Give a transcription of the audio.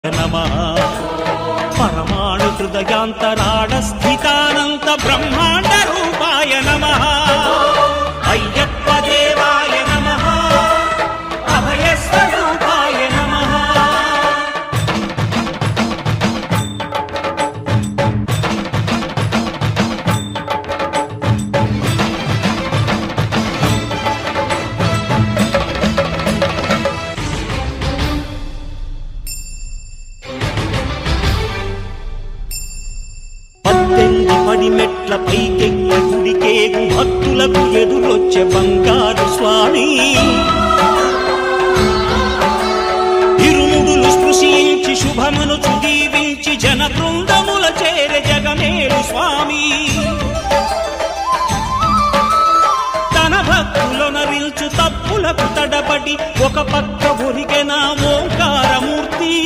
नमः परमाणु हृदयांतराळ स्थितानंत ब्रह्मांड रूपाय नमः अय्यप्प देवाय नमः अभय स्वरूपाय नमः మెట్ల పైకెక్కి గుడికేగు భక్తులకు ఎదురొచ్చే బంగారు స్వామి ఇరుముడులు స్పృశించి శుభమును చుదీవించి జన బృందముల చేరే జగమేలు స్వామి తన భక్తులనరిల్చు తప్పులకు తడబడి ఒక పక్క ఒరిగెన ఓంకార